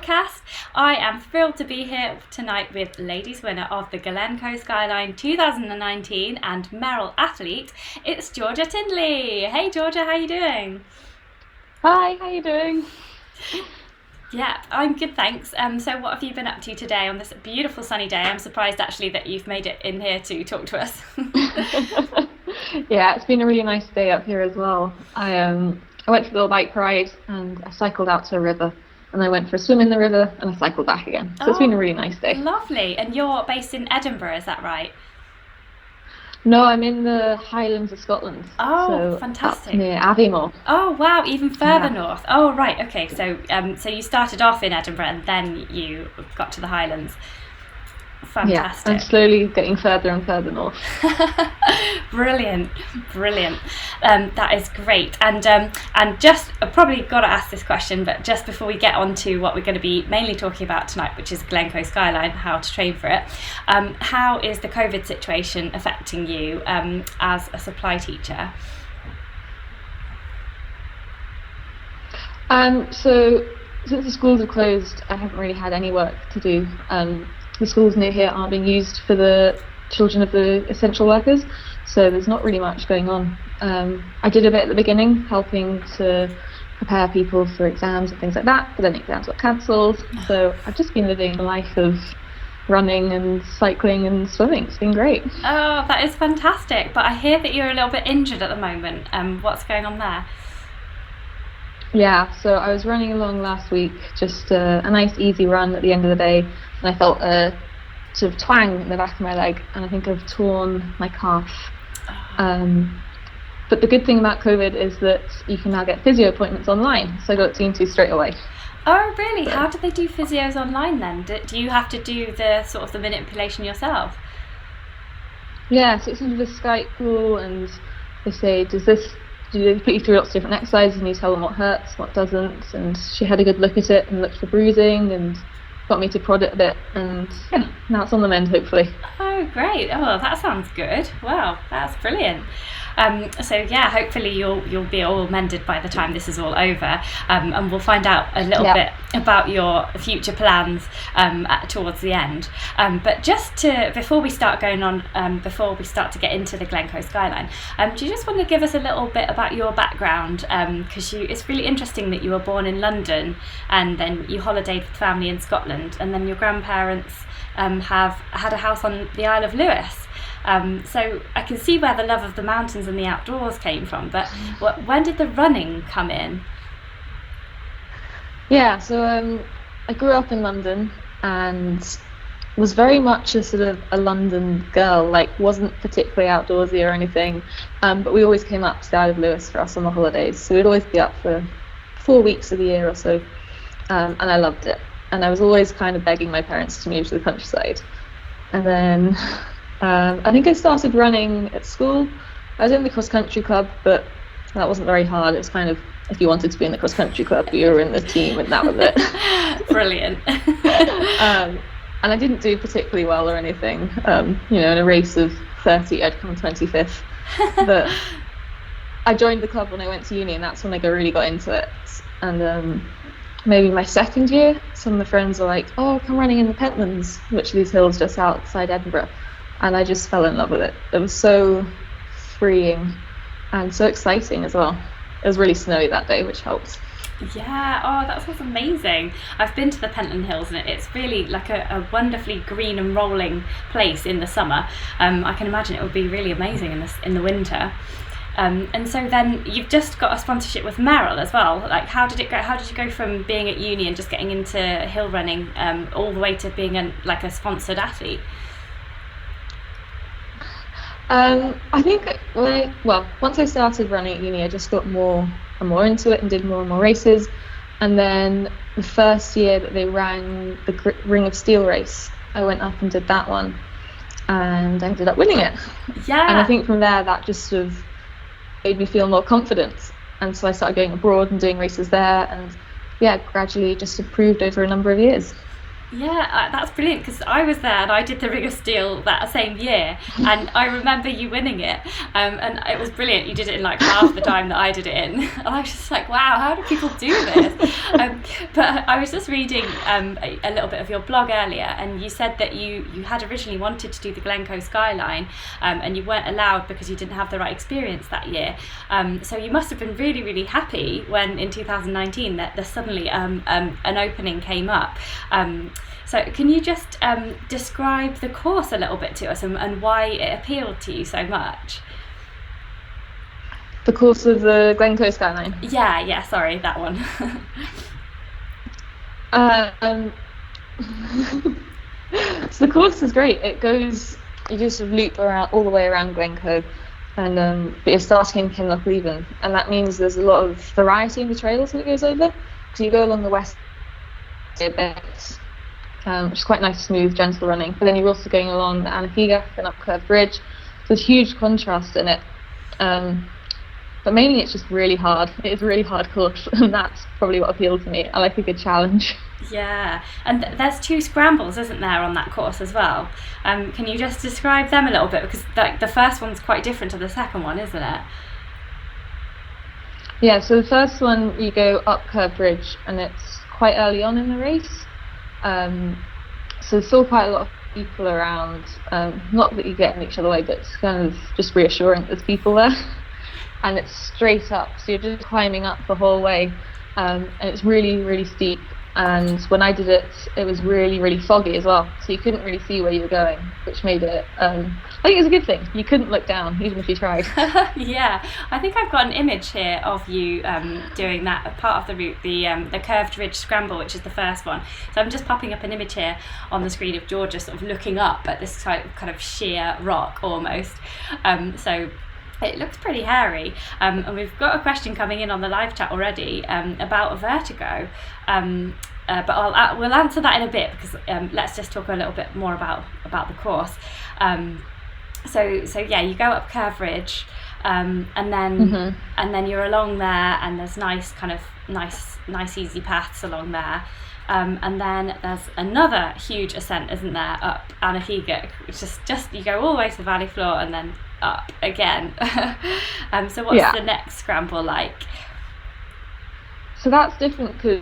podcast. I am thrilled to be here tonight with ladies winner of the Glen Coe Skyline 2019 and Merrell athlete. It's Georgia Tindley. Hey Georgia, how you doing? Hi, how you doing? Yeah, I'm good, thanks. So what have you been up to today on this beautiful sunny day? I'm surprised actually that you've made it in here to talk to us. Yeah, it's been a really nice day up here as well. I went for a little bike ride and I cycled out to a river, and I went for a swim in the river and I cycled back again. So it's been a really nice day. Lovely. And you're based in Edinburgh, is that right? No, I'm in the Highlands of Scotland. Oh, so fantastic. Up near Aviemore. Oh, wow, even further north. Oh, right, okay. So you started off in Edinburgh and then you got to the Highlands. Fantastic. Yeah, I'm slowly getting further and further north. Brilliant. That is great. And just I've probably got to ask this question, but just before we get on to what we're going to be mainly talking about tonight, which is Glen Coe Skyline, how to train for it, how is the COVID situation affecting you as a supply teacher? So since the schools are closed, I haven't really had any work to do. The schools near here aren't being used for the children of the essential workers, so there's not really much going on. I did a bit at the beginning, helping to prepare people for exams and things like that, but then exams got cancelled, so I've just been living a life of running and cycling and swimming. It's been great. Oh, that is fantastic, but I hear that you're a little bit injured at the moment. What's going on there? Yeah, so I was running along last week, just a nice easy run at the end of the day, and I felt a sort of twang in the back of my leg, and I think I've torn my calf. But the good thing about COVID is that you can now get physio appointments online, so I got seen to straight away. Oh, really? How do they do physios online then? Do you have to do the sort of the manipulation yourself? Yeah, so it's sort of a Skype call, and they say, do they put you through lots of different exercises, and you tell them what hurts, what doesn't, and she had a good look at it and looked for bruising and got me to prod it a bit, and yeah, now it's on the mend, hopefully. Oh, great. Oh, that sounds good. Wow, that's brilliant. So yeah, hopefully you'll be all mended by the time this is all over, and we'll find out a little bit about your future plans towards the end. But before we start to get into the Glen Coe Skyline, do you just want to give us a little bit about your background? Because it's really interesting that you were born in London and then you holidayed with family in Scotland, and then your grandparents have had a house on the Isle of Lewis. So I can see where the love of the mountains and the outdoors came from, but when did the running come in? Yeah, so I grew up in London and was very much a sort of a London girl, like wasn't particularly outdoorsy or anything, but we always came up to the Isle of Lewis for us on the holidays, so we'd always be up for 4 weeks of the year or so, and I loved it, and I was always kind of begging my parents to move to the countryside. And then I think I started running at school. I was in the cross-country club, but that wasn't very hard. It was kind of, if you wanted to be in the cross-country club, you were in the team, and that was it. Brilliant. And I didn't do particularly well or anything. In a race of 30, I'd come 25th. But I joined the club when I went to uni, and that's when I really got into it. And maybe my second year, some of the friends were like, oh, come running in the Pentlands, which are these hills just outside Edinburgh. And I just fell in love with it. It was so freeing and so exciting as well. It was really snowy that day, which helped. Yeah, oh, that sounds amazing. I've been to the Pentland Hills, and it's really like a wonderfully green and rolling place in the summer. I can imagine it would be really amazing in the winter. And so then you've just got a sponsorship with Merrell as well. Like, how did it go? How did you go from being at uni and just getting into hill running all the way to being a sponsored athlete? I think once I started running at uni, I just got more and more into it and did more and more races. And then the first year that they ran the Ring of Steel race, I went up and did that one, and I ended up winning it. Yeah. And I think from there, that just sort of made me feel more confident. And so I started going abroad and doing races there, and yeah, gradually just improved over a number of years. Yeah, that's brilliant, because I was there and I did the Ring of Steel that same year, and I remember you winning it, and it was brilliant. You did it in like half the time that I did it in, and I was just like, wow, how do people do this? But I was just reading a little bit of your blog earlier, and you said that you had originally wanted to do the Glen Coe Skyline, and you weren't allowed because you didn't have the right experience that year. So you must have been really, really happy when in 2019 that there suddenly an opening came up. So can you just describe the course a little bit to us, and why it appealed to you so much? The course of the Glen Coe Skyline? Yeah, sorry, that one. So the course is great. It goes, you just sort of loop around all the way around Glen Coe, and but you're starting in Kinloch Leven, and that means there's a lot of variety in the trails that it goes over. So you go along the west a bit, which is quite nice, smooth, gentle running. But then you're also going along the Annahegath and up Curved Bridge. So there's huge contrast in it. But mainly it's just really hard. It is a really hard course, and that's probably what appealed to me. I like a good challenge. Yeah, and there's 2 scrambles, isn't there, on that course as well? Can you just describe them a little bit? Because the first one's quite different to the second one, isn't it? Yeah, so the first one, you go up Curved Bridge, and it's quite early on in the race. So there's still quite a lot of people around. Not that you get in each other way, but it's kind of just reassuring that there's people there. And it's straight up, so you're just climbing up the whole way, and it's really, really steep. And when I did it, it was really, really foggy as well, so you couldn't really see where you were going, which made it, I think it was a good thing. You couldn't look down, even if you tried. Yeah, I think I've got an image here of you doing that part of the route, the Curved Ridge Scramble, which is the first one. So I'm just popping up an image here on the screen of Georgia sort of looking up at this kind of sheer rock almost. So it looks pretty hairy, and we've got a question coming in on the live chat already about Vertigo, but we'll answer that in a bit, because let's just talk a little bit more about the course. So yeah, you go up Curved Ridge, and then you're along there, and there's nice easy paths along there. And then there's another huge ascent, isn't there, up Annahegath, which is just you go all the way to the valley floor and then up again. So what's the next scramble like? So that's different because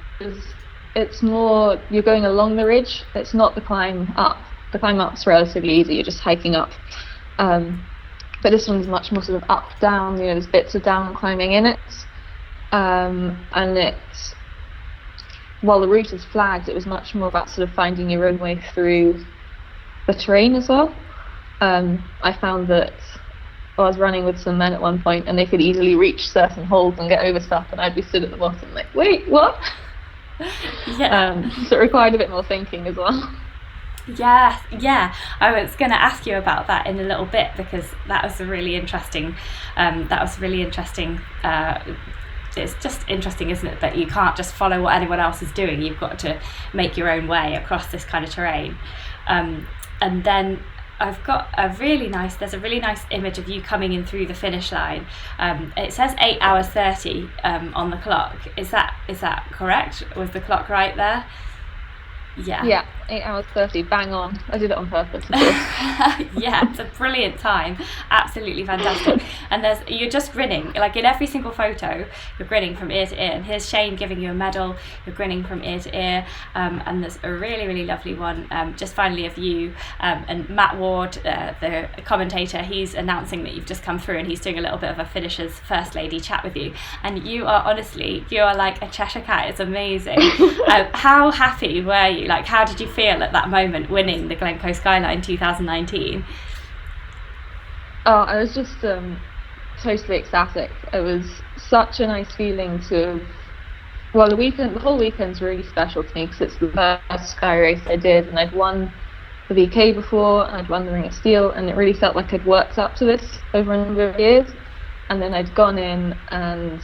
it's more, you're going along the ridge, it's not the climb up. The climb up's relatively easy, you're just hiking up. But this one's much more sort of up, down, there's bits of down climbing in it. And it's, while the route is flagged, it was much more about sort of finding your own way through the terrain as well. I found that I was running with some men at one point, and they could easily reach certain holes and get over stuff, and I'd be stood at the bottom like, wait, what? Yeah. So it required a bit more thinking as well. Yeah. I was going to ask you about that in a little bit, because that was a really interesting. It's just interesting, isn't it, that you can't just follow what anyone else is doing. You've got to make your own way across this kind of terrain. And then I've got there's a really nice image of you coming in through the finish line. It says 8 hours 30 on the clock. Is that correct? Was the clock right there? Yeah, 8 hours 30, bang on. I did it on purpose, of course. Yeah, it's a brilliant time, absolutely fantastic. And you're just grinning, like in every single photo, you're grinning from ear to ear. And here's Shane giving you a medal, you're grinning from ear to ear. And there's a really, really lovely one, just finally of you. And Matt Ward, the commentator, he's announcing that you've just come through, and he's doing a little bit of a finisher's first lady chat with you. And you are like a Cheshire cat, it's amazing. How happy were you? Like, how did you feel at that moment winning the Glen Coe Skyline 2019? Oh, I was just totally ecstatic. It was such a nice feeling to, well, the whole weekend's really special to me, because it's the first sky race I did, and I'd won the VK before, and I'd won the Ring of Steel, and it really felt like I'd worked up to this over a number of years. And then I'd gone in and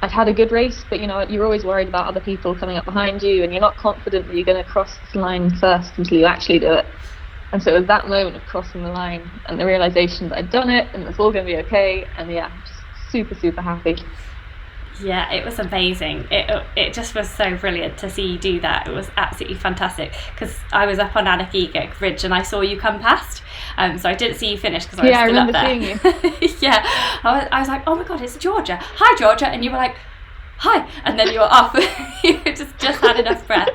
I'd had a good race, but you're always worried about other people coming up behind you, and you're not confident that you're going to cross the line first until you actually do it. And so it was that moment of crossing the line and the realization that I'd done it and it was all going to be okay, and just super, super happy. Yeah, it was amazing. It just was so brilliant to see you do that. It was absolutely fantastic because I was up on Anakiga Ridge and I saw you come past. So I didn't see you finish because I was still up there. I remember seeing you. Yeah, I was like, oh my god, it's Georgia. Hi, Georgia, and you were like, hi, and then you're off. You just had enough breath.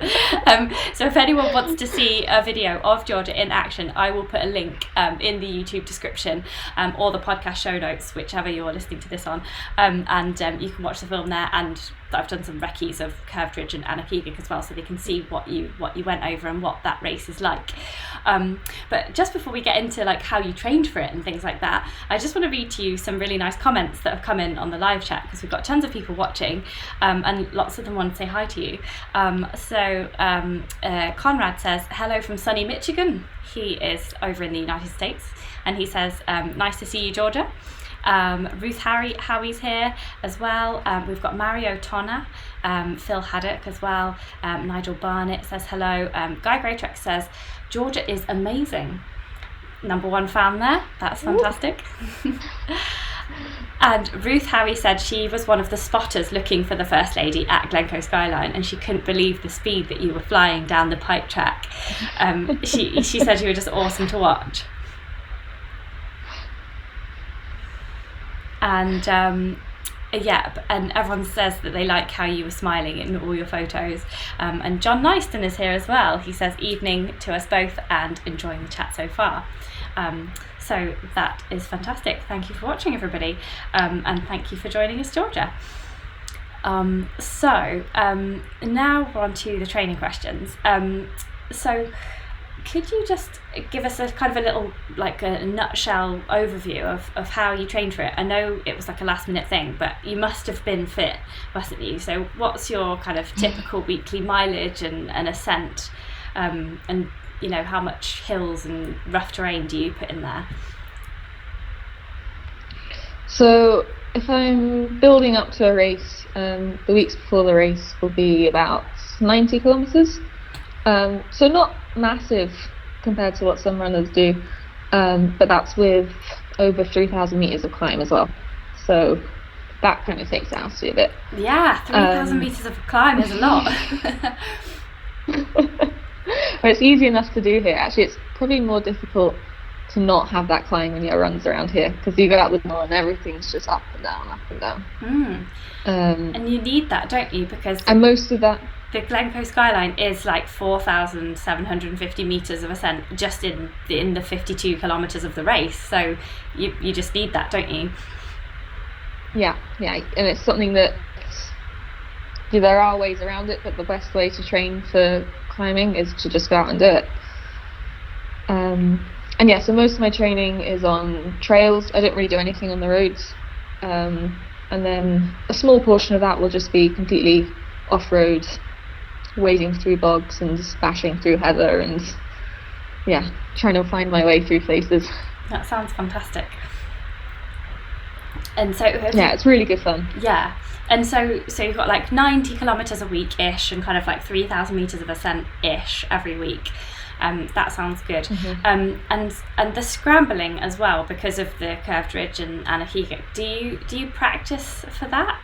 So if anyone wants to see a video of Georgia in action, I will put a link in the YouTube description or the podcast show notes, whichever you're listening to this on, and you can watch the film there. And I've done some recce's of Curved Ridge and Anakiga as well, so they can see what you went over and what that race is like. But just before we get into like how you trained for it and things like that, I just want to read to you some really nice comments that have come in on the live chat, because we've got tons of people watching, and lots of them want to say hi to you. Conrad says hello from sunny Michigan. He is over in the United States, and he says nice to see you, Georgia. Ruth Howie's here as well. We've got Mario Tonna, Phil Haddock as well. Nigel Barnett says hello. Guy Greytrex says Georgia is amazing. Number one fan there. That's fantastic. And Ruth Howie said she was one of the spotters looking for the First Lady at Glen Coe Skyline, and she couldn't believe the speed that you were flying down the pipe track. She said you were just awesome to watch. And and everyone says that they like how you were smiling in all your photos. And John Nyston is here as well. He says evening to us both and enjoying the chat so far. So that is fantastic. Thank you for watching, everybody, and thank you for joining us, Georgia. Now we're on to the training questions. So could you just give us a kind of a little, like a nutshell overview of how you trained for it? I know it was like a last minute thing, but you must have been fit, mustn't you? So what's your kind of typical weekly mileage and ascent, and you know, how much hills and rough terrain do you put in there? So if I'm building up to a race, the weeks before the race will be about 90 kilometers. So not massive compared to what some runners do, but that's with over 3,000 meters of climb as well. So that kind of takes it out to a bit. Yeah, 3,000 meters of climb is a lot. Well, it's easy enough to do here. Actually, it's probably more difficult to not have that climb when you're runs around here, because you go out the door and everything's just up and down, up and down. And you need that, don't you? Because and most of that, the Glen Coe Skyline is like 4,750 meters of ascent just in the 52 kilometers of the race. So you just need that, don't you? Yeah, and it's something that there are ways around it, but the best way to train for climbing is to just go out and do it. And yeah, so most of my training is on trails. I don't really do anything on the roads, and then a small portion of that will just be completely off-road, wading through bogs and bashing through heather and trying to find my way through places. That sounds fantastic. And so it's really good fun. Yeah. And so you've got like 90 kilometers a week ish and kind of like 3,000 meters of ascent ish every week. That sounds good. Mm-hmm. And the scrambling as well, because of the Curved Ridge and Anakiga. Do you practice for that?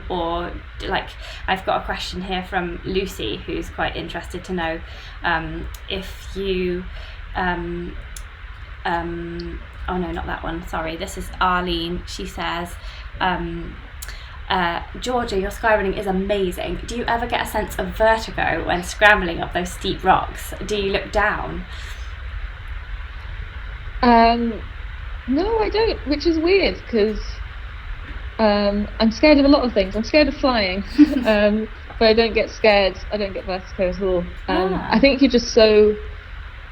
Or like, I've got a question here from Lucy, who's quite interested to know if you oh no, not that one, sorry, this is Arlene. She says Georgia, your skyrunning is amazing. Do you ever get a sense of vertigo when scrambling up those steep rocks? Do you look down? No, I don't, which is weird because I'm scared of a lot of things. I'm scared of flying, but I don't get scared. I don't get vertigo at all. I think you're just so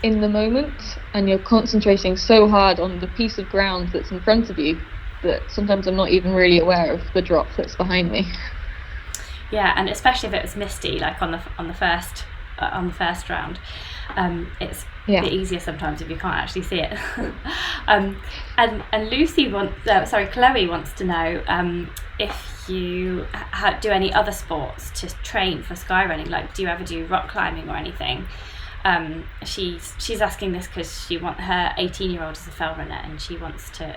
in the moment and you're concentrating so hard on the piece of ground that's in front of you that sometimes I'm not even really aware of the drop that's behind me. Yeah, and especially if it was misty, like on the first round, it's a bit easier sometimes if you can't actually see it. And Chloe wants to know if you do any other sports to train for skyrunning. Like, do you ever do rock climbing or anything? She's asking this because her 18-year-old is a fell runner and he wants to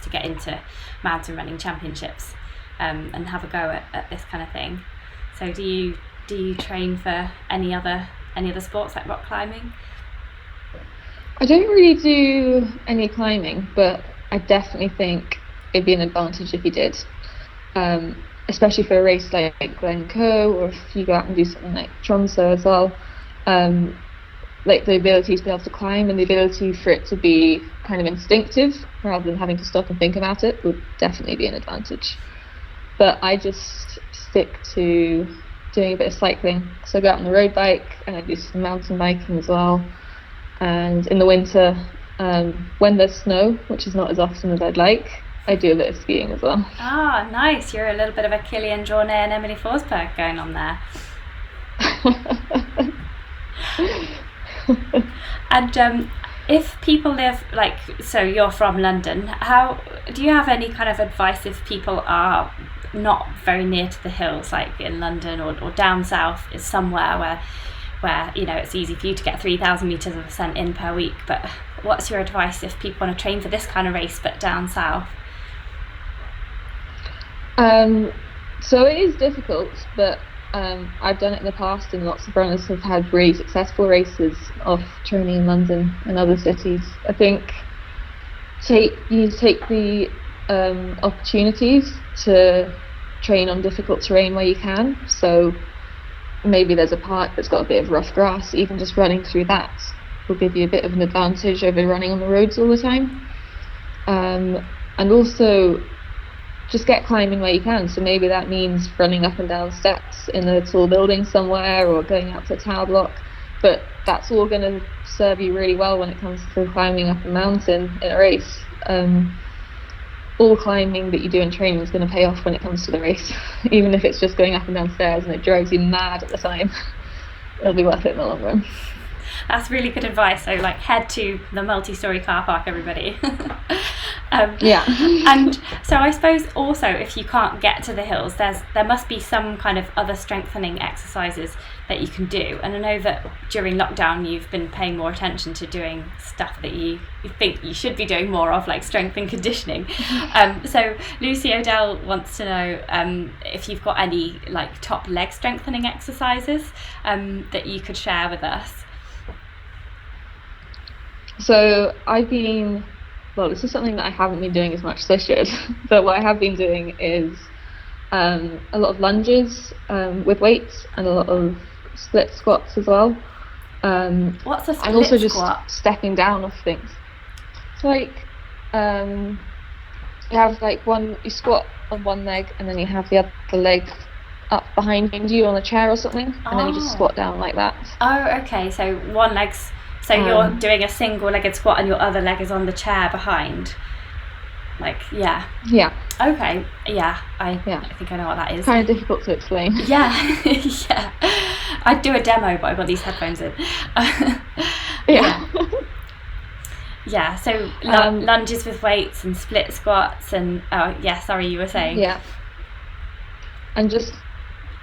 get into mountain running championships. and have a go at this kind of thing. So do you train for any other sports like rock climbing? I don't really do any climbing, but I definitely think it'd be an advantage if you did, especially for a race like Glen Coe, or if you go out and do something like Tromsø as well. Like the ability to be able to climb and the ability for it to be kind of instinctive rather than having to stop and think about it would definitely be an advantage. But I just stick to doing a bit of cycling. So I go out on the road bike and I do some mountain biking as well. And in the winter, when there's snow, which is not as often as I'd like, I do a bit of skiing as well. Ah, nice. You're a little bit of a Kilian Jornet and Emily Forsberg going on there. And if people live, like, so you're from London, how do you have any kind of advice if people are not very near to the hills, like in London or down south is somewhere where it's easy for you to get 3,000 meters of ascent in per week, but what's your advice if people want to train for this kind of race but down south? So it is difficult, but I've done it in the past, and lots of runners have had really successful races off training in London and other cities. I think you need to take the opportunities to train on difficult terrain where you can. So maybe there's a park that's got a bit of rough grass, even just running through that will give you a bit of an advantage over running on the roads all the time. And also just get climbing where you can. So maybe that means running up and down steps in a tall building somewhere, or going out to a tower block. But that's all going to serve you really well when it comes to climbing up a mountain in a race. All climbing that you do in training is going to pay off when it comes to the race. Even if it's just going up and down stairs and it drives you mad at the time, it'll be worth it in the long run. That's really good advice. So like, head to the multi-story car park, everybody. Yeah. And so I suppose also, if you can't get to the hills, there must be some kind of other strengthening exercises that you can do. And I know that during lockdown you've been paying more attention to doing stuff that you think you should be doing more of, like strength and conditioning. So Lucy O'Dell wants to know if you've got any like top leg strengthening exercises that you could share with us. So this is something that I haven't been doing as much as I should, but what I have been doing is a lot of lunges with weights and a lot of split squats as well. What's a split and also squat? Just stepping down off things. So like you have like you squat on one leg and then you have the other leg up behind you on a chair or something, and then you just squat down like that. Oh, okay. So one leg's So you're doing a single-legged squat and your other leg is on the chair behind. Like, yeah. Yeah. Okay. Yeah. I think I know what that is. Kind of difficult to explain. Yeah. Yeah. I'd do a demo, but I've got these headphones in. Yeah. Yeah. So lunges with weights and split squats and sorry, you were saying. Yeah. And just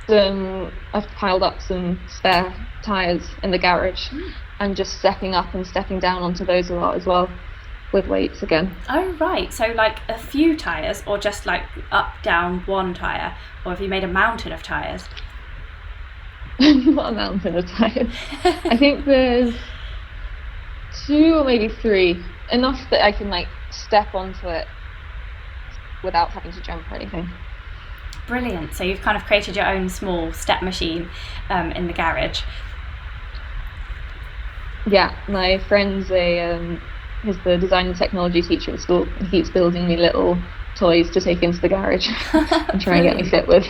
I've piled up some spare tyres in the garage. And just stepping up and stepping down onto those a lot as well, with weights again. Oh, right. So like a few tyres, or just like up, down one tyre? Or have you made a mountain of tyres? Not a mountain of tyres. I think there's 2 or maybe 3. Enough that I can like step onto it without having to jump or anything. Brilliant. So you've kind of created your own small step machine in the garage. Yeah, my friend's is the design and technology teacher at school, and he keeps building me little toys to take into the garage and try and get me fit with.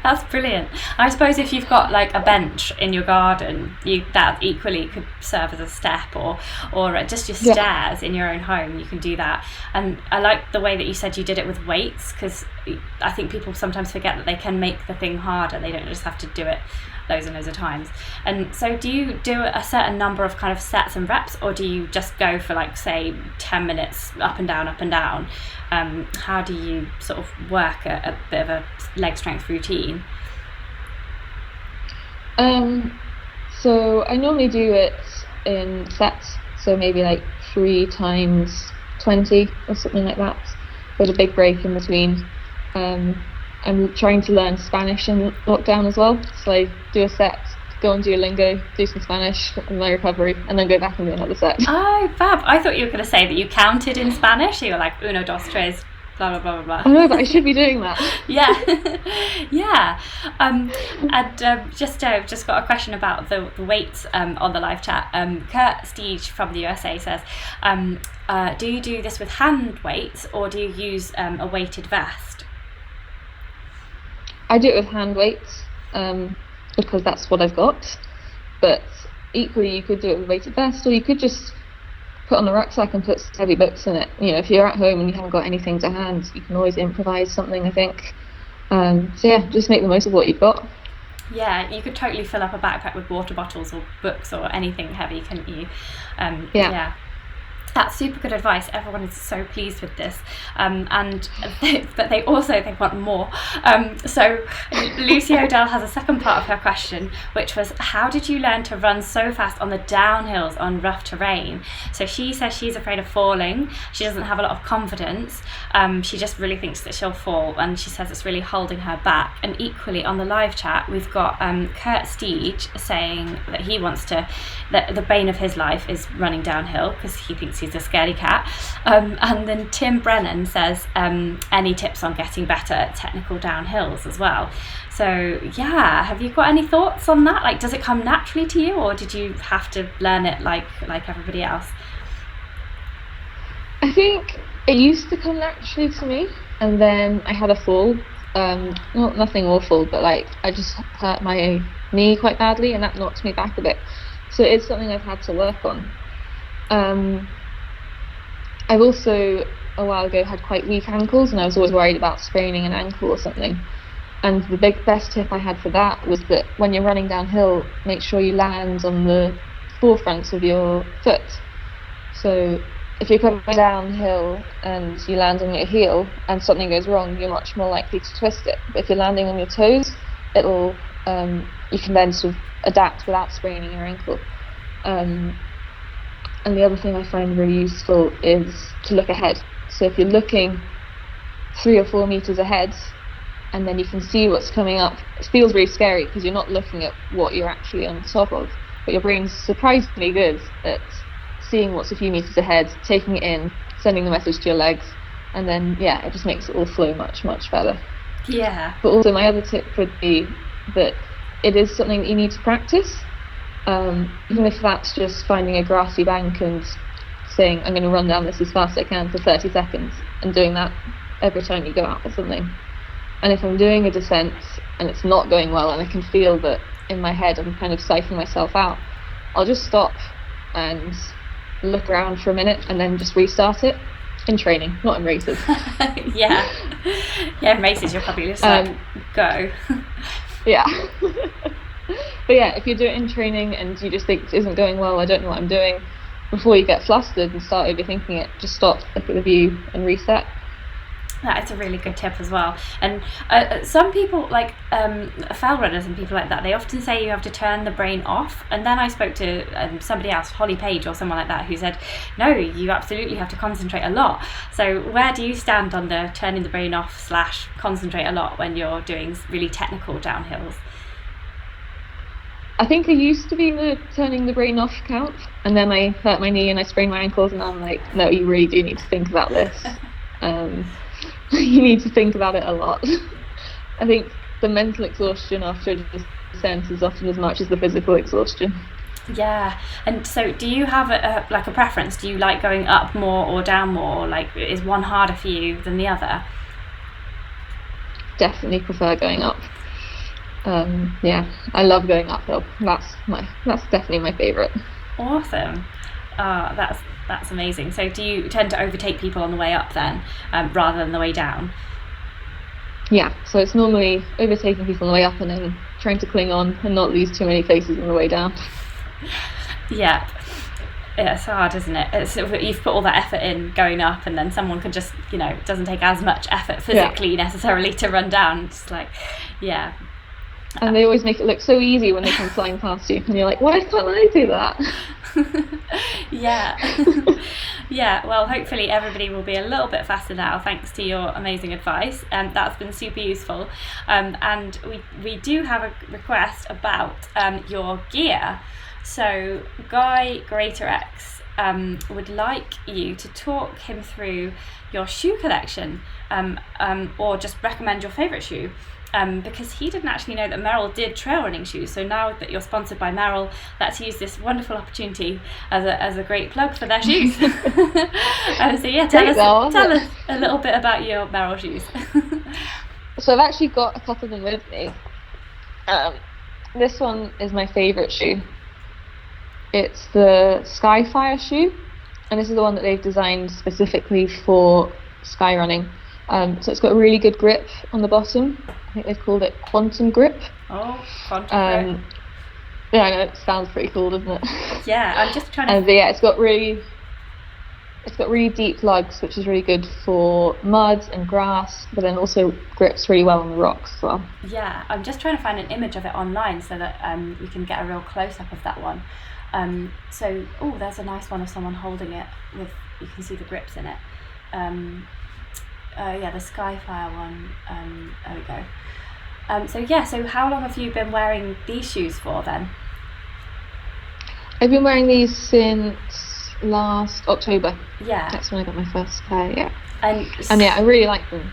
That's brilliant. I suppose if you've got like a bench in your garden, that equally could serve as a step, or just your stairs in your own home. You can do that. And I like the way that you said you did it with weights, because I think people sometimes forget that they can make the thing harder. They don't just have to do it loads and loads of times. And so do you do a certain number of kind of sets and reps, or do you just go for like, say, 10 minutes up and down? How do you sort of work a bit of a leg strength routine? So I normally do it in sets, so maybe like 3 times 20 or something like that, with a big break in between. I'm trying to learn Spanish in lockdown as well. So I do a set, go on Duolingo, do some Spanish in my recovery, and then go back and do another set. Oh, fab. I thought you were going to say that you counted in Spanish. You were like, uno, dos, tres, blah, blah, blah, blah, blah. I know, but I should be doing that. Yeah. Yeah. And just got a question about the weights on the live chat. Kurt Steege from the USA says, do you do this with hand weights, or do you use a weighted vest? I do it with hand weights, because that's what I've got. But equally, you could do it with a weighted vest, or you could just put on the rucksack and put heavy books in it. You know, if you're at home and you haven't got anything to hand, you can always improvise something, I think. So yeah, just make the most of what you've got. Yeah, you could totally fill up a backpack with water bottles or books or anything heavy, couldn't you? Yeah. That's super good advice. Everyone is so pleased with this, but they want more. So Lucy O'Dell has a second part of her question, which was, how did you learn to run so fast on the downhills on rough terrain? So she says she's afraid of falling. She doesn't have a lot of confidence. She just really thinks that she'll fall, and she says it's really holding her back. And equally on the live chat, we've got Kurt Steege saying that he wants to, that the bane of his life is running downhill because he thinks he's a scaredy cat. And then Tim Brennan says, any tips on getting better at technical downhills as well? So yeah, have you got any thoughts on that? Like, does it come naturally to you, or did you have to learn it like everybody else? I think it used to come naturally to me, and then I had a fall. Nothing awful, but like I just hurt my knee quite badly, and that knocked me back a bit. So it's something I've had to work on. I've also, a while ago, had quite weak ankles, and I was always worried about spraining an ankle or something. And the best tip I had for that was that when you're running downhill, make sure you land on the forefronts of your foot. So if you're coming downhill and you land on your heel and something goes wrong, you're much more likely to twist it. But if you're landing on your toes, it'll you can then sort of adapt without spraining your ankle. And the other thing I find really useful is to look ahead. So if you're looking 3 or 4 meters ahead, and then you can see what's coming up, it feels really scary because you're not looking at what you're actually on top of, but your brain's surprisingly good at seeing what's a few meters ahead, taking it in, sending the message to your legs, and then yeah, it just makes it all flow much, much better. Yeah. But also my other tip would be that it is something that you need to practice. Even if that's just finding a grassy bank and saying, I'm going to run down this as fast as I can for 30 seconds, and doing that every time you go out or something. And if I'm doing a descent and it's not going well, and I can feel that in my head I'm kind of siphoning myself out, I'll just stop and look around for a minute and then just restart it. In training, not in races. Yeah, in races you're probably just like, go. Yeah. But yeah, if you do it in training and you just think this isn't going well, I don't know what I'm doing, before you get flustered and start overthinking it, just stop, look at the view and reset. That is a really good tip as well. And some people, like fell runners and people like that, they often say you have to turn the brain off. And then I spoke to somebody else, Holly Page or someone like that, who said, no, you absolutely have to concentrate a lot. So where do you stand on the turning the brain off / concentrate a lot when you're doing really technical downhills? I think I used to be the turning the brain off camp, and then I hurt my knee and I sprained my ankles, and I'm like, no, you really do need to think about this. You need to think about it a lot. I think the mental exhaustion after a descent is often as much as the physical exhaustion. Yeah, and so do you have a preference? Do you like going up more or down more? Like, is one harder for you than the other? Definitely prefer going up. Yeah, I love going uphill. That's definitely my favourite. Awesome. That's amazing. So do you tend to overtake people on the way up then, rather than the way down? Yeah, so it's normally overtaking people on the way up and then trying to cling on and not lose too many faces on the way down. Yeah, it's hard, isn't it? You've put all that effort in going up, and then someone can just, it doesn't take as much effort physically necessarily to run down. It's like, yeah. And they always make it look so easy when they come flying past you, and you're like, why can't I do that? Yeah. Yeah, well, hopefully everybody will be a little bit faster now thanks to your amazing advice, and that's been super useful. And we do have a request about your gear. So Guy Greater-X would like you to talk him through your shoe collection, or just recommend your favourite shoe. Because he didn't actually know that Merrell did trail running shoes. So now that you're sponsored by Merrell, let's use this wonderful opportunity as a great plug for their shoes. So yeah, tell us a little bit about your Merrell shoes. So I've actually got a couple of them with me. This one is my favourite shoe. It's the Skyfire shoe, and this is the one that they've designed specifically for skyrunning. So it's got a really good grip on the bottom. I think they've called it Quantum Grip. Oh, Quantum Grip. Yeah, I know, it sounds pretty cool, doesn't it? Yeah, I'm just trying to... And yeah, it's got really deep lugs, which is really good for mud and grass, but then also grips really well on the rocks as well. Yeah, I'm just trying to find an image of it online so that we can get a real close-up of that one. There's a nice one of someone holding it with, you can see the grips in it. The Skyfire one, there we go. So how long have you been wearing these shoes for then? I've been wearing these since last October. Yeah. That's when I got my first pair, yeah. And yeah, I really like them.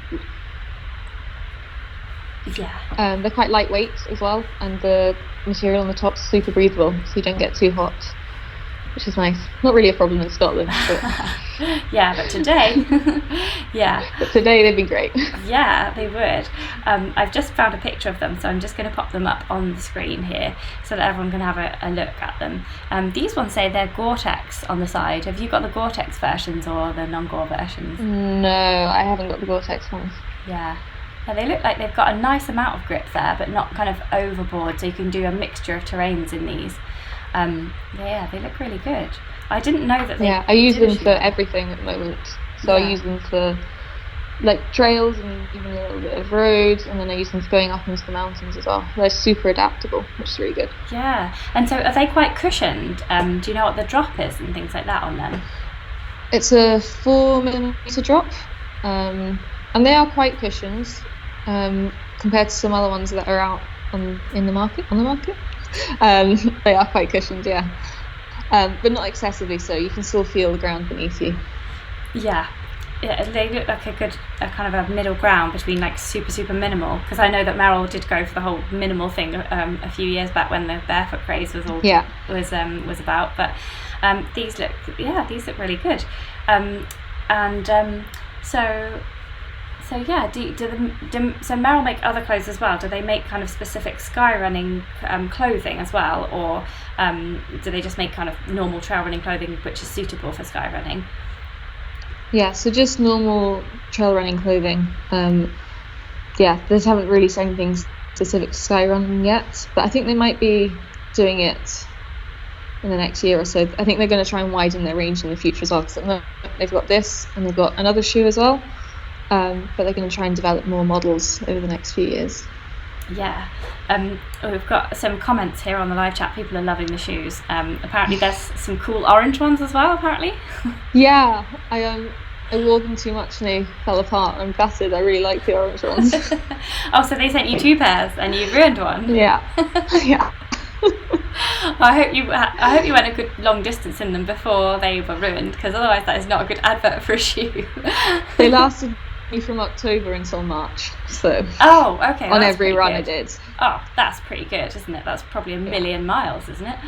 Yeah. They're quite lightweight as well, and the material on the top's super breathable, so you don't get too hot, which is nice. Not really a problem in Scotland, but... Yeah, but today, yeah. But today they've been great. Yeah, they would. I've just found a picture of them, so I'm just going to pop them up on the screen here so that everyone can have a look at them. These ones say they're Gore-Tex on the side. Have you got the Gore-Tex versions or the non-Gore versions? No, I haven't got the Gore-Tex ones. Yeah. Now they look like they've got a nice amount of grip there, but not kind of overboard, so you can do a mixture of terrains in these. Yeah, they look really good. I didn't know that they... Yeah, I use them for everything at the moment. So yeah. I use them for like trails and even a little bit of roads, and then I use them for going up into the mountains as well. They're super adaptable, which is really good. Yeah, and so are they quite cushioned? Do you know what the drop is and things like that on them? It's a 4mm drop, and they are quite cushioned compared to some other ones that are out on the market. They are quite cushioned, yeah. But not excessively so. You can still feel the ground beneath you. Yeah, they look like a kind of a middle ground between like super minimal. Because I know that Merrell did go for the whole minimal thing a few years back when the barefoot craze was all was about. But these look really good. So yeah, so Merrell make other clothes as well? Do they make kind of specific skyrunning clothing as well, or do they just make kind of normal trail running clothing which is suitable for skyrunning? Yeah, so just normal trail running clothing. They haven't really said anything specific to skyrunning yet, but I think they might be doing it in the next year or so. I think they're going to try and widen their range in the future as well, because they've got this and they've got another shoe as well. But they're going to try and develop more models over the next few years. Yeah, we've got some comments here on the live chat. People are loving the shoes. Apparently there's some cool orange ones as well, apparently. Yeah, I wore them too much and they fell apart. I'm gutted. I really like the orange ones. Oh, so they sent you 2 pairs and you ruined one? Yeah. Yeah. I hope you went a good long distance in them before they were ruined, because otherwise that is not a good advert for a shoe. They lasted me from October until March, so on every run good. I did. Oh, that's pretty good, isn't it? That's probably a million miles, isn't it?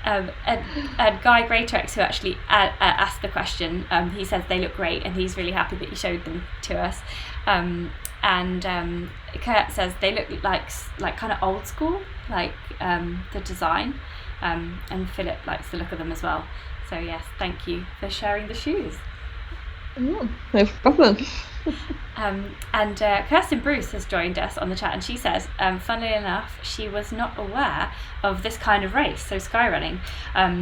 And Guy Greater-X, who actually asked the question, he says they look great and he's really happy that you showed them to us. And Kurt says they look like kind of old school, like the design, and Philip likes the look of them as well. So yes, thank you for sharing the shoes. No problem. And Kirsten Bruce has joined us on the chat, and she says, funnily enough, she was not aware of this kind of race, so skyrunning,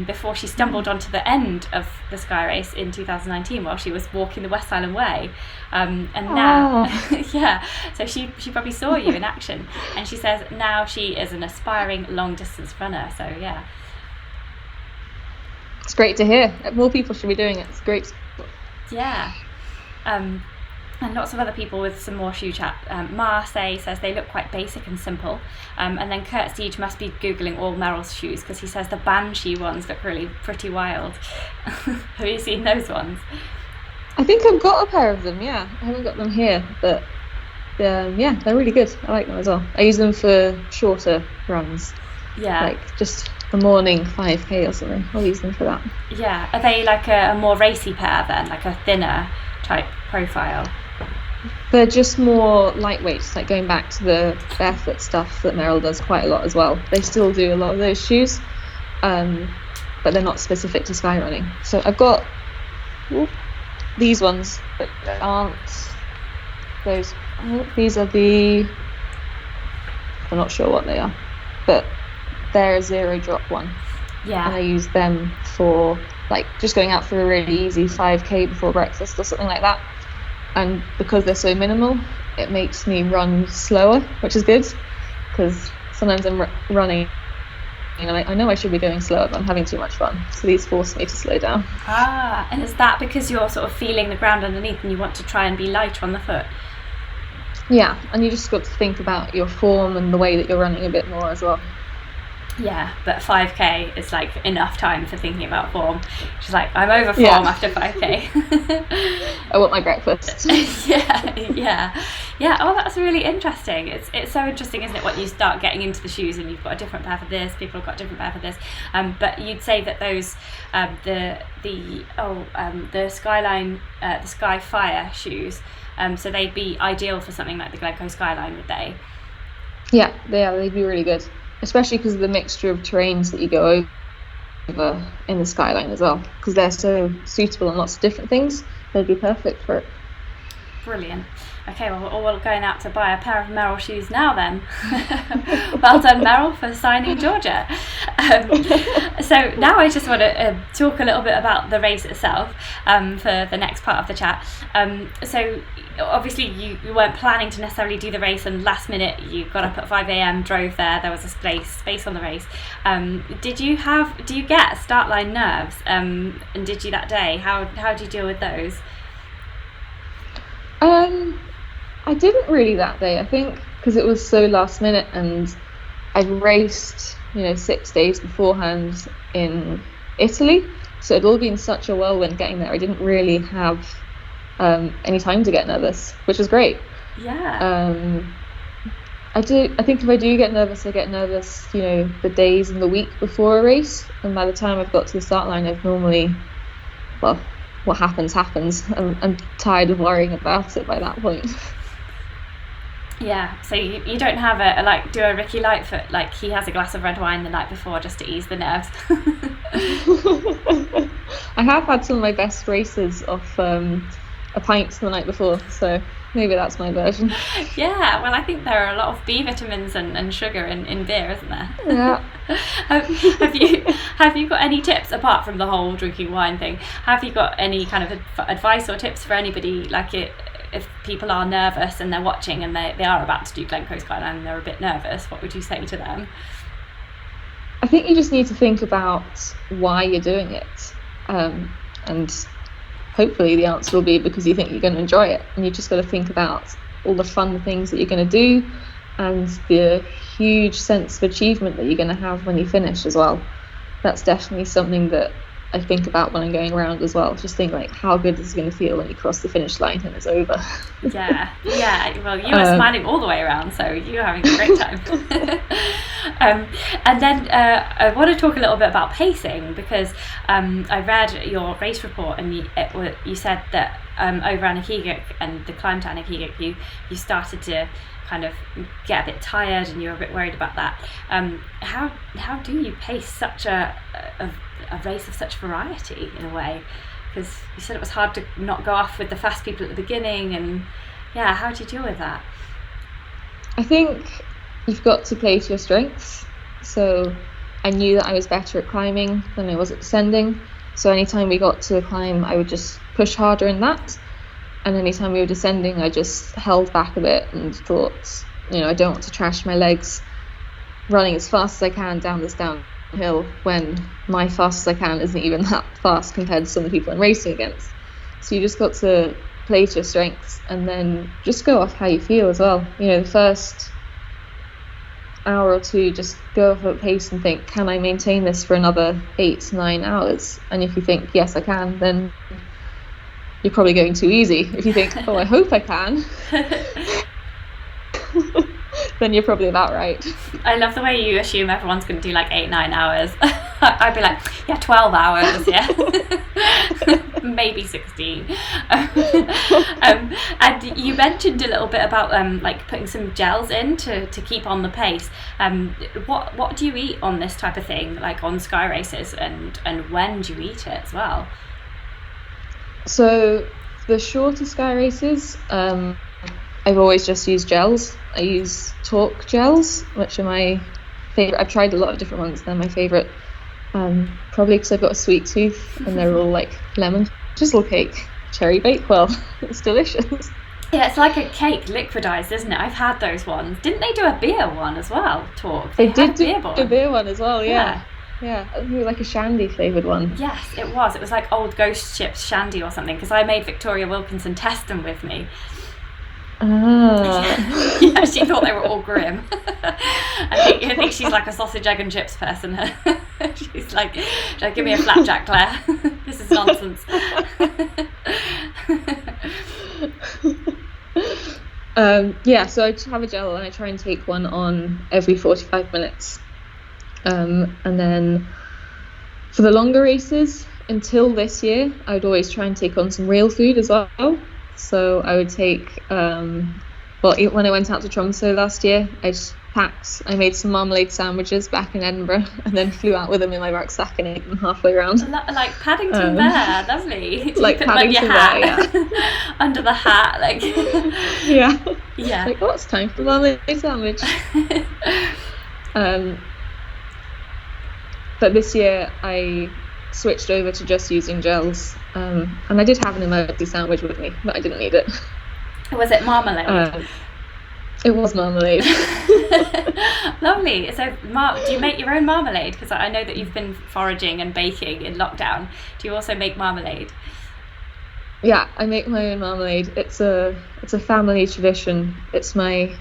before she stumbled onto the end of the sky race in 2019 while she was walking the West Island Way. And now, yeah, so she probably saw you in action, and she says now she is an aspiring long distance runner. So yeah, it's great to hear. More people should be doing it. It's great. Yeah. And lots of other people with some more shoe chat. Marseille says they look quite basic and simple. And then Kurt Siege must be Googling all Merrell's shoes because he says the Banshee ones look really pretty wild. Have you seen those ones? I think I've got a pair of them, yeah. I haven't got them here, but yeah, they're really good. I like them as well. I use them for shorter runs. Yeah. Like just the morning 5K or something. I'll use them for that. Yeah. Are they like a more racy pair then, like a thinner type profile? They're just more lightweight, like going back to the barefoot stuff that Merrell does quite a lot as well. They still do a lot of those shoes, but they're not specific to skyrunning. So I've got these ones, but aren't those. These are I'm not sure what they are, but they're a 0 drop one. Yeah. And I use them for like just going out for a really easy 5K before breakfast or something like that. And because they're so minimal, it makes me run slower, which is good because sometimes I'm running, I know I should be going slower, but I'm having too much fun. So these force me to slow down. And is that because you're sort of feeling the ground underneath and you want to try and be lighter on the foot? Yeah, and you just got to think about your form and the way that you're running a bit more as well. Yeah, but 5K is like enough time for thinking about form. She's like, I'm over form after 5K. I want my breakfast. yeah. Oh, that's really interesting. It's so interesting, isn't it? When you start getting into the shoes and you've got a different pair for this, people have got a different pair for this. But you'd say that those the Skyline, the Skyfire shoes, so they'd be ideal for something like the Glen Coe Skyline, would they? Yeah, they'd be really good. Especially because of the mixture of terrains that you go over in the Skyline as well, because they're so suitable on lots of different things. They'd be perfect for it. Brilliant. Okay, well, we're all going out to buy a pair of Merrell shoes now then. Well done, Merrell, for signing Georgia. So now I just want to talk a little bit about the race itself for the next part of the chat. So obviously you weren't planning to necessarily do the race, and last minute you got up at 5 a.m, drove there was a space on the race. Do you get start line nerves, and did you that day? How do you deal with those? I didn't really that day, I think, because it was so last minute, and I'd raced 6 days beforehand in Italy, so it'd all been such a whirlwind getting there. I didn't really have any time to get nervous, which was great. Yeah. I think if I do get nervous, I get nervous the days and the week before a race, and by the time I've got to the start line, I've normally, well, what happens. I'm tired of worrying about it by that point. Yeah, so you don't have do a Ricky Lightfoot, like he has a glass of red wine the night before just to ease the nerves. I have had some of my best races off a pint the night before, so maybe that's my version. Yeah, well, I think there are a lot of B vitamins and sugar in beer, isn't there? Yeah. Have you got any tips apart from the whole drinking wine thing? Have you got any kind of advice or tips for anybody, like if people are nervous and they're watching and they are about to do Glen Coe Skyline and they're a bit nervous, what would you say to them? I think you just need to think about why you're doing it, and hopefully the answer will be because you think you're going to enjoy it, and you just got to think about all the fun things that you're going to do and the huge sense of achievement that you're going to have when you finish as well. That's definitely something that I think about when I'm going around as well. Just think like, how good is it going to feel when you cross the finish line and it's over? Yeah. Well, you were smiling all the way around, so you were having a great time. And then I want to talk a little bit about pacing, because I read your race report, and you said that over Anakigak and the climb to Anakigak, you started to kind of get a bit tired and you're a bit worried about that. How do you pace such a race of such variety in a way? Because you said it was hard to not go off with the fast people at the beginning, and yeah, how do you deal with that? I think you've got to play to your strengths. So I knew that I was better at climbing than I was at descending. So anytime we got to a climb, I would just push harder in that. And anytime we were descending, I just held back a bit and thought, I don't want to trash my legs running as fast as I can down this downhill when my fast as I can isn't even that fast compared to some of the people I'm racing against. So you just got to play to your strengths and then just go off how you feel as well. The first hour or two, just go off at pace and think, can I maintain this for another 8-9 hours? And if you think, yes, I can, then you're probably going too easy. If you think, oh, I hope I can, then you're probably about right. I love the way you assume everyone's going to do like 8-9 hours. I'd be like, yeah, 12 hours, yeah. Maybe 16. And you mentioned a little bit about like putting some gels in to keep on the pace. What do you eat on this type of thing, like on sky races, and when do you eat it as well? So the shorter sky races, I've always just used gels. I use Talk gels, which are my favourite. I've tried a lot of different ones. They're my favourite, probably because I've got a sweet tooth, and they're all like lemon drizzle cake, cherry bakewell. It's delicious. Yeah, it's like a cake liquidized, isn't it? I've had those ones. Didn't they do a beer one as well, Talk? They did do a beer one as well, yeah. Yeah, it was like a shandy flavoured one. Yes, it was. It was like old ghost chips shandy or something, because I made Victoria Wilkinson test them with me. Yeah, she thought they were all grim. I think she's like a sausage, egg and chips person. She's like, give me a flapjack, Claire. This is nonsense. So I have a gel and I try and take one on every 45 minutes. And then for the longer races, until this year, I would always try and take on some real food as well. So I would take, when I went out to Tromsø last year, I made some marmalade sandwiches back in Edinburgh and then flew out with them in my rucksack and ate them halfway around. Like Paddington Bear, lovely. Like Paddington Bear, yeah. Under the hat, like. Yeah. Yeah. Like, it's time for marmalade sandwich. But this year I switched over to just using gels, and I did have an emergency sandwich with me, but I didn't need it. Was it marmalade? It was marmalade. Lovely. So do you make your own marmalade? Because I know that you've been foraging and baking in lockdown. Do you also make marmalade? Yeah, I make my own marmalade. It's a family tradition. It's my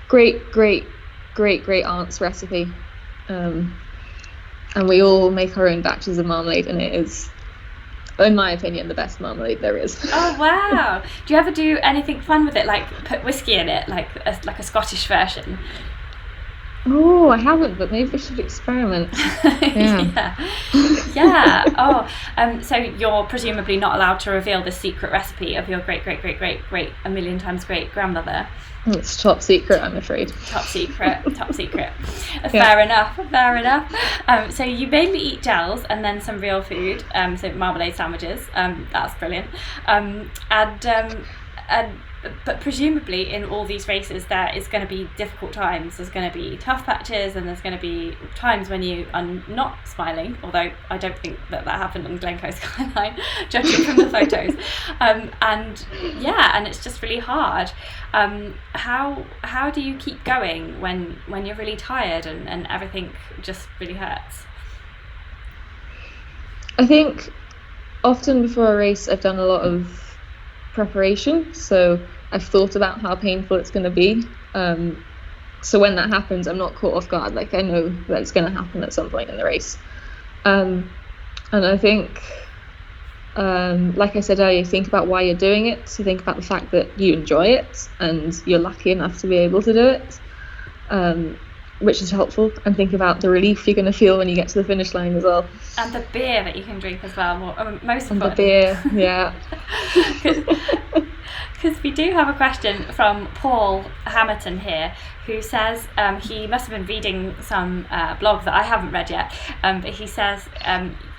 great aunt's recipe. And we all make our own batches of marmalade, and it is, in my opinion, the best marmalade there is. Oh wow! Do you ever do anything fun with it, like put whiskey in it, like a Scottish version? Oh, I haven't, but maybe I should experiment. Yeah. Oh, so you're presumably not allowed to reveal the secret recipe of your great, a million times great grandmother. It's top secret, I'm afraid. Top secret. Fair enough. So you mainly eat gels and then some real food, so marmalade sandwiches. That's brilliant. But presumably in all these races there is going to be difficult times. There's going to be tough patches, and there's going to be times when you are not smiling, although I don't think that happened on Glen Coe Skyline, judging from the photos. And it's just really hard. How do you keep going when you're really tired and everything just really hurts? I think often before a race I've done a lot of preparation, so I've thought about how painful it's going to be, so when that happens I'm not caught off guard. Like, I know that it's going to happen at some point in the race, and I think, like I said earlier, think about why you're doing it. So think about the fact that you enjoy it and you're lucky enough to be able to do it, which is helpful, and think about the relief you're going to feel when you get to the finish line as well. And the beer that you can drink as well, most and important. The beer, yeah. Because we do have a question from Paul Hamilton here, who says he must have been reading some blog that I haven't read yet, but he says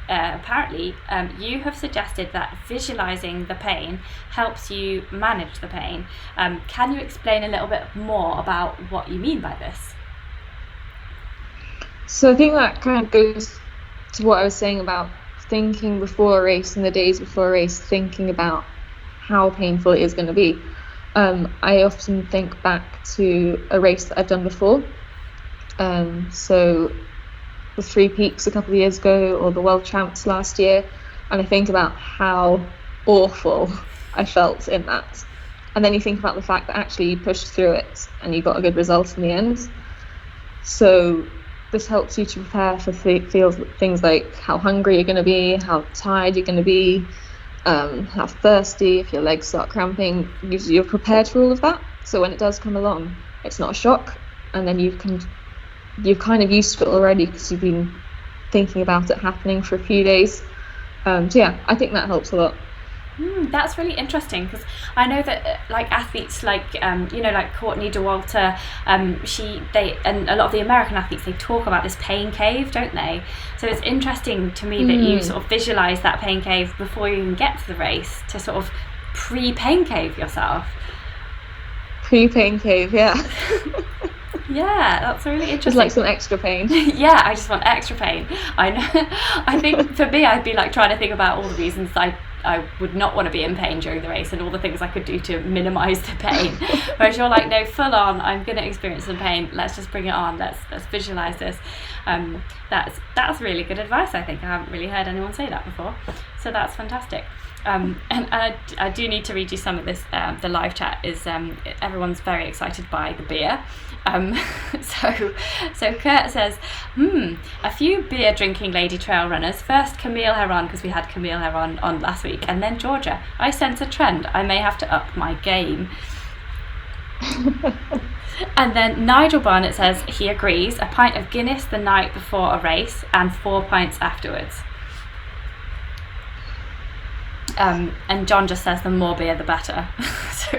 apparently you have suggested that visualizing the pain helps you manage the pain. Can you explain a little bit more about what you mean by this? So I think that kind of goes to what I was saying about thinking before a race and the days before a race, thinking about how painful it is going to be. I often think back to a race that I've done before. So the Three Peaks a couple of years ago, or the World Champs last year, and I think about how awful I felt in that. And then you think about the fact that actually you pushed through it and you got a good result in the end. So this helps you to prepare for things like how hungry you're going to be, how tired you're going to be, how thirsty, if your legs start cramping. You're prepared for all of that. So when it does come along, it's not a shock, and then you're kind of used to it already because you've been thinking about it happening for a few days. So yeah, I think that helps a lot. That's really interesting, because I know that like athletes like like Courtney Dauwalter, and a lot of the American athletes, they talk about this pain cave, don't they? So it's interesting to me that you sort of visualize that pain cave before you even get to the race, to sort of pre-pain cave yourself. Pre-pain cave, yeah. Yeah, that's really interesting. Just like some extra pain. Yeah, I just want extra pain. I know. I think for me, I'd be like trying to think about all the reasons I would not want to be in pain during the race and all the things I could do to minimise the pain. Whereas you're like, no, full on, I'm going to experience some pain. Let's just bring it on. Let's visualise this. That's really good advice, I think. I haven't really heard anyone say that before. So that's fantastic. And I do need to read you some of this. The live chat is everyone's very excited by the beer. So Kurt says, a few beer drinking lady trail runners. First Camille Heron, because we had Camille Heron on last week, and then Georgia. I sense a trend. I may have to up my game. And then Nigel Barnett says he agrees. A pint of Guinness the night before a race and 4 pints afterwards. And John just says the more beer the better. So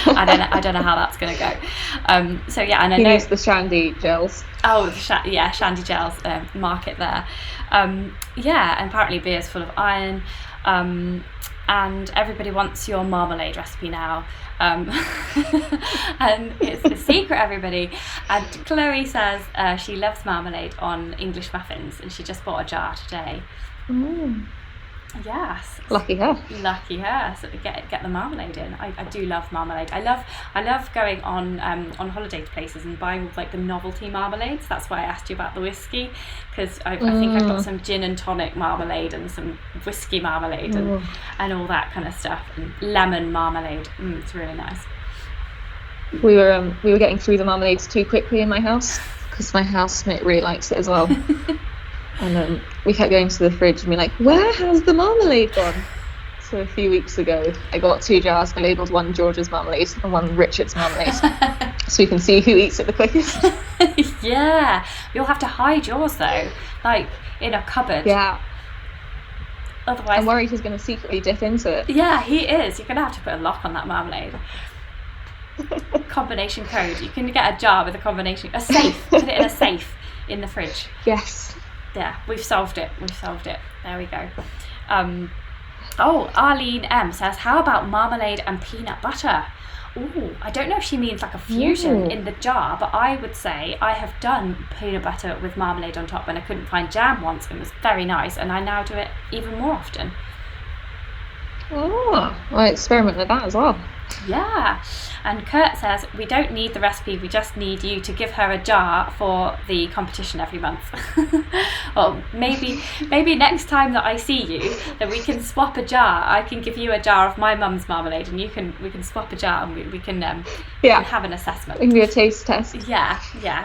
I don't know how that's going to go. So yeah, and I know the shandy gels. Oh, shandy gels market there. Yeah, and apparently beer's full of iron. And everybody wants your marmalade recipe now. And it's a secret, everybody. And Chloe says she loves marmalade on English muffins, and she just bought a jar today. Yes. Lucky her. So get the marmalade in. I do love marmalade. I love going on holiday to places and buying like the novelty marmalades. That's why I asked you about the whiskey, because I think I've got some gin and tonic marmalade and some whiskey marmalade and all that kind of stuff, and lemon marmalade. It's really nice. We were getting through the marmalades too quickly in my house, because my housemate really likes it as well. And we kept going to the fridge and being like, where has the marmalade gone? So a few weeks ago, I got 2 jars. I labelled one George's marmalade and one Richard's marmalade, so you can see who eats it the quickest. Yeah, you'll have to hide yours though, like in a cupboard. Yeah. Otherwise, I'm worried he's going to secretly dip into it. Yeah, he is. You're going to have to put a lock on that marmalade. Combination code. You can get a jar with a safe. Put it in a safe in the fridge. Yes. Yeah, we've solved it. There we go. Arlene M says, how about marmalade and peanut butter? Ooh, I don't know if she means like a fusion in the jar, but I would say I have done peanut butter with marmalade on top when I couldn't find jam once. It was very nice, and I now do it even more often. Oh, I experiment with that as well. Yeah. And Kurt says, we don't need the recipe, we just need you to give her a jar for the competition every month. Well, maybe next time that I see you, that we can swap a jar. I can give you a jar of my mum's marmalade, and we can swap a jar, and we can have an assessment. It can be a taste test. Yeah,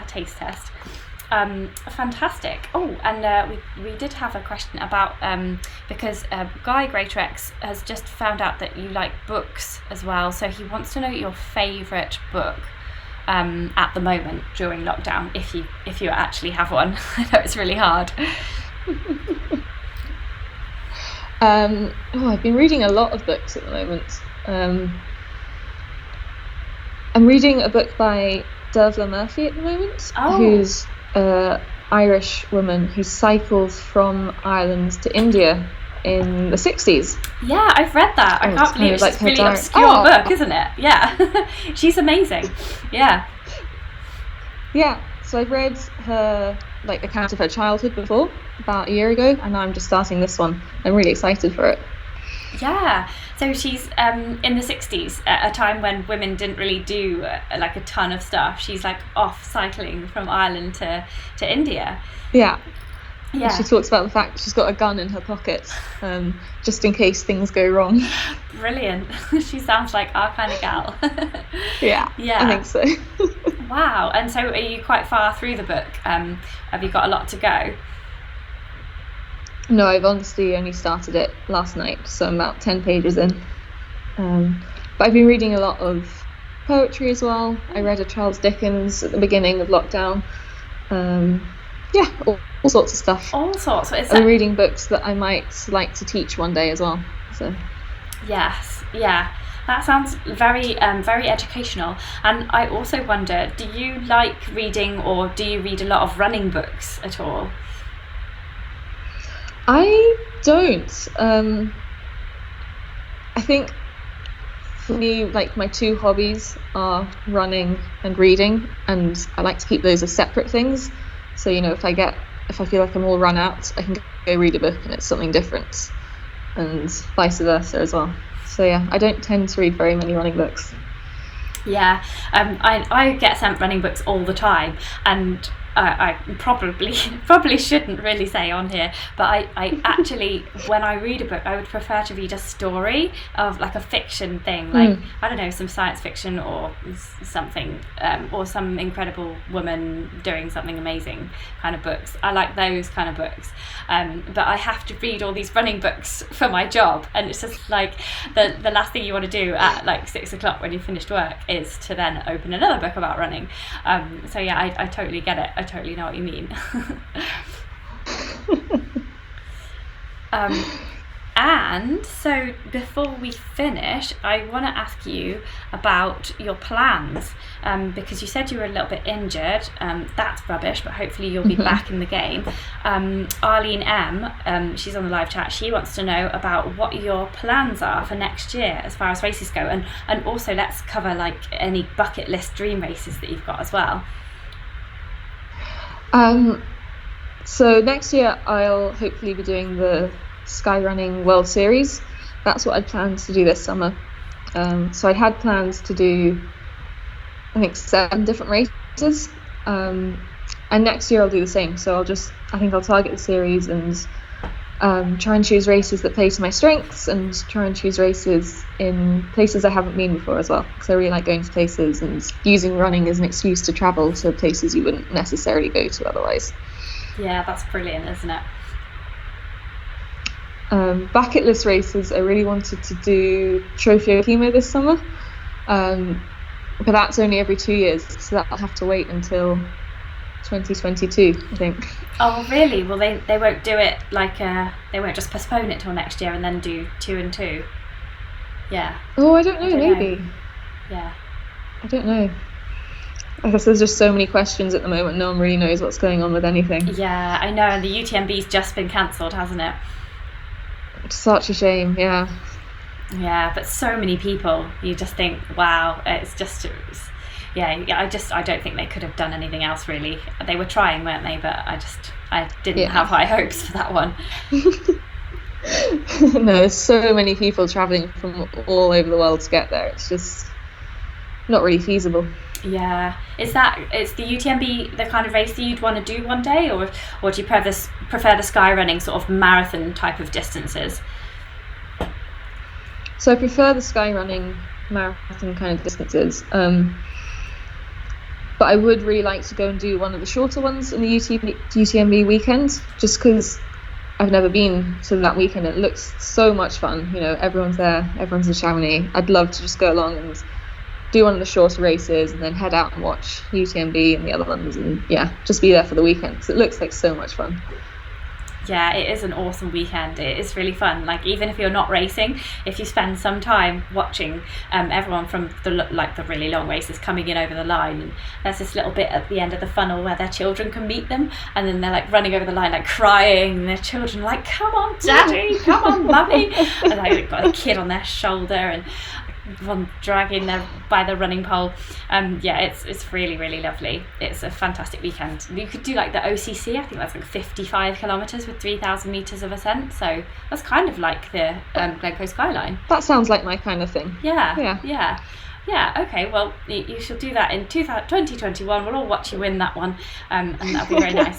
taste test. Fantastic. And we did have a question about because Guy Greatrex has just found out that you like books as well, so he wants to know your favourite book at the moment during lockdown, if you actually have one. I know it's really hard. I've been reading a lot of books at the moment. I'm reading a book by Dervla Murphy at the moment, who's Irish woman who cycled from Ireland to India in the 60s. Yeah, I've read that. I can't believe it's like a really obscure book, isn't it? Yeah. She's amazing. Yeah. Yeah. So I've read her account of her childhood before, about a year ago, and now I'm just starting this one. I'm really excited for it. Yeah, so she's in the 60s, at a time when women didn't really do a ton of stuff. She's off cycling from Ireland to India. Yeah. And she talks about the fact she's got a gun in her pocket, just in case things go wrong. Brilliant. She sounds like our kind of gal. Yeah, I think so. Wow. And so are you quite far through the book? Have you got a lot to go? No, I've honestly only started it last night, so I'm about 10 pages in. But I've been reading a lot of poetry as well. I read a Charles Dickens at the beginning of lockdown. All sorts of stuff. All sorts. I'm reading books that I might like to teach one day as well. So. Yes, yeah. That sounds very, very educational. And I also wonder, do you like reading, or do you read a lot of running books at all? I don't. I think for me, my two hobbies are running and reading, and I like to keep those as separate things. So, if I feel like I'm all run out, I can go read a book and it's something different, and vice versa as well. So yeah, I don't tend to read very many running books. Yeah, I get sent running books all the time, and I probably shouldn't really say on here, but I actually, when I read a book, I would prefer to read a story of a fiction thing, I don't know, some science fiction or something, or some incredible woman doing something amazing kind of books. I like those kind of books, but I have to read all these running books for my job, and it's just the last thing you want to do at 6 o'clock when you finished work is to then open another book about running. So yeah, I totally get it. I totally know what you mean. And so before we finish, I want to ask you about your plans, because you said you were a little bit injured. That's rubbish, but hopefully you'll be back in the game. Arlene M, she's on the live chat. She wants to know about what your plans are for next year as far as races go, and also let's cover any bucket list dream races that you've got as well. So next year I'll hopefully be doing the skyrunning World Series. That's what I'd planned to do this summer. So I had plans to do, I think, 7 different races, and next year I'll do the same. So I think I'll target the series and try and choose races that play to my strengths, and try and choose races in places I haven't been before as well, because I really like going to places and using running as an excuse to travel to places you wouldn't necessarily go to otherwise. Yeah, that's brilliant, isn't it? Bucket list races, I really wanted to do Trophy Chemo this summer, but that's only every 2 years, so that'll have to wait until 2022, I think. Oh really? Well, they won't do it they won't just postpone it till next year and then do 2 and 2. Yeah. Oh, I don't know, maybe. Yeah. I don't know. I guess there's just so many questions at the moment. No one really knows what's going on with anything. Yeah, I know, and the UTMB's just been cancelled, hasn't it? It's such a shame, yeah. Yeah, but so many people, you just think, wow, I don't think they could have done anything else really. They were trying, weren't they? But I didn't have high hopes for that one. No, there's so many people travelling from all over the world to get there. It's just not really feasible. Yeah, is the UTMB the kind of race that you'd want to do one day, or do you prefer the skyrunning sort of marathon type of distances? So I prefer the skyrunning marathon kind of distances, but I would really like to go and do one of the shorter ones in the UTMB weekend, just because I've never been to that weekend. It looks so much fun. Everyone's there, everyone's in Chamonix. I'd love to just go along and do one of the shorter races and then head out and watch UTMB and the other ones, and just be there for the weekend, because it looks like so much fun. Yeah, it is an awesome weekend. It is really fun. Like, even if you're not racing, if you spend some time watching everyone from the really long races coming in over the line, and there's this little bit at the end of the funnel where their children can meet them, and then they're like running over the line like crying, and their children are like, come on daddy, come on mummy, and they've got a kid on their shoulder and one dragging them by the running pole. Yeah, it's really, really lovely. It's a fantastic weekend. You could do like the OCC, I think that's like 55 kilometres with 3,000 metres of ascent, so that's kind of like the Glen Coe Skyline. That sounds like my kind of thing. Yeah, okay, well, you shall do that in 2021. We'll all watch you win that one, and that'll be very nice.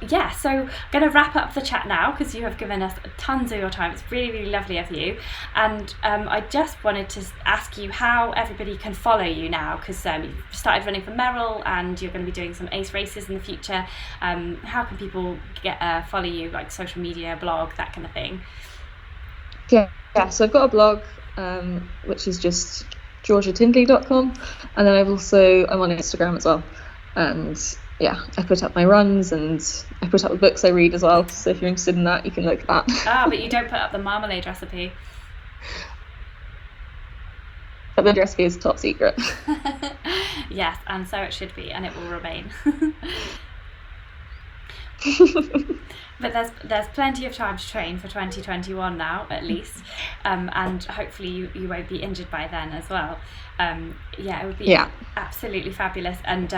Yeah, so I'm going to wrap up the chat now because you have given us tons of your time. It's really, really lovely of you. And I just wanted to ask you how everybody can follow you now, because you've started running for Merrell and you're going to be doing some ace races in the future. How can people follow you, like social media, blog, that kind of thing? Yeah, so I've got a blog, which is just georgiatindley.com, and then I'm on Instagram as well. And yeah, I put up my runs and I put up the books I read as well. So if you're interested in that, you can look at that. But you don't put up the Marmalade recipe. But the recipe is top secret. Yes, and so it should be, and it will remain. But there's plenty of time to train for 2021 now, at least, and hopefully you won't be injured by then as well. It would be absolutely fabulous. And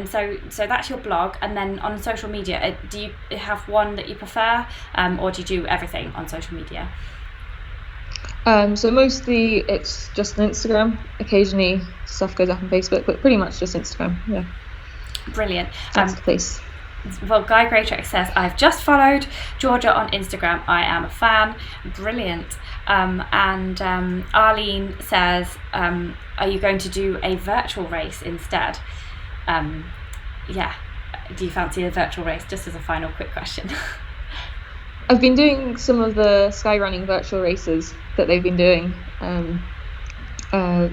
so that's your blog, and then on social media, do you have one that you prefer, or do you do everything on social media? So mostly it's just on Instagram. Occasionally stuff goes up on Facebook, but pretty much just Instagram. Yeah. Brilliant. That's the place. Well, Guy Greatrex says, I've just followed Georgia on Instagram. I am a fan. Brilliant. And Arlene says, are you going to do a virtual race instead? Yeah. Do you fancy a virtual race? Just as a final quick question. I've been doing some of the skyrunning virtual races that they've been doing. So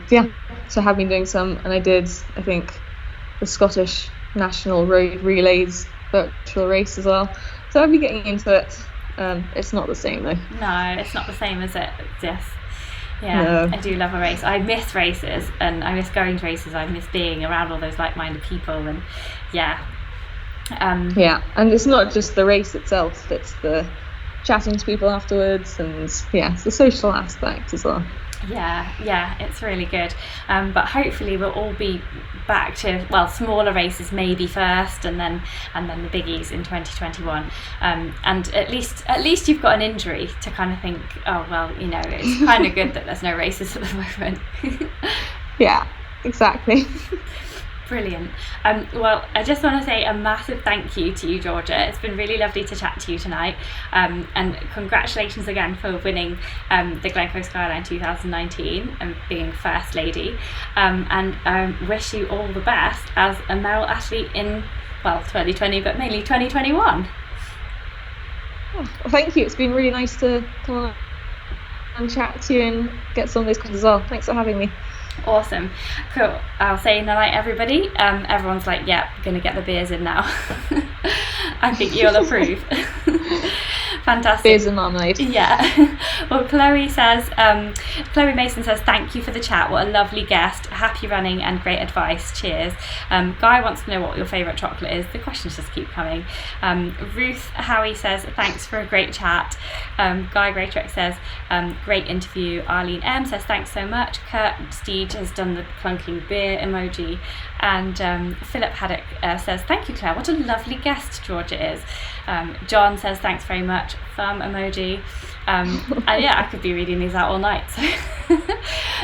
I have been doing some, and I did, I think, the Scottish National Road Relays virtual race as well. So I'll be getting into it. It's not the same though. No, it's not the same, is it? Yes. Yeah, no. I do love a race. I miss races, and I miss going to races. I miss being around all those like-minded people, and yeah. And it's not just the race itself, it's the chatting to people afterwards, and it's the social aspect as well. Yeah, it's really good. But hopefully we'll all be back to, smaller races maybe first, and then the biggies in 2021. And at least you've got an injury to kind of think, it's kind of good that there's no races at the moment. Yeah, exactly. Brilliant. Well, I just want to say a massive thank you to you, Georgia. It's been really lovely to chat to you tonight, and congratulations again for winning the Glen Coe Skyline 2019 and being First Lady, and wish you all the best as a Merrell athlete in 2020, but mainly 2021. Well, thank you. It's been really nice to come on and chat to you and get some of those questions as well. Thanks for having me. Awesome. Cool. I'll say night, everybody. Everyone's like, gonna get the beers in now. I think you'll approve. Fantastic. Beers and marmalade. Yeah. Well, Chloe Mason says, thank you for the chat. What a lovely guest. Happy running and great advice. Cheers. Guy wants to know what your favourite chocolate is. The questions just keep coming. Ruth Howie says, thanks for a great chat. Guy Greatrex says, great interview. Arlene M says, thanks so much. Kurt Steed has done the clunking beer emoji. And Philip Haddock says, thank you, Claire. What a lovely guest Georgia is. John says, thanks very much. Thumb emoji. And I could be reading these out all night.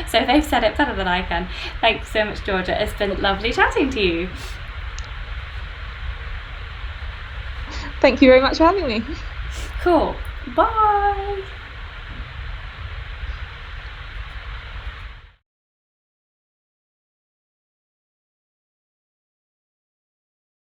So they've said it better than I can. Thanks so much, Georgia. It's been lovely chatting to you. Thank you very much for having me. Cool. Bye.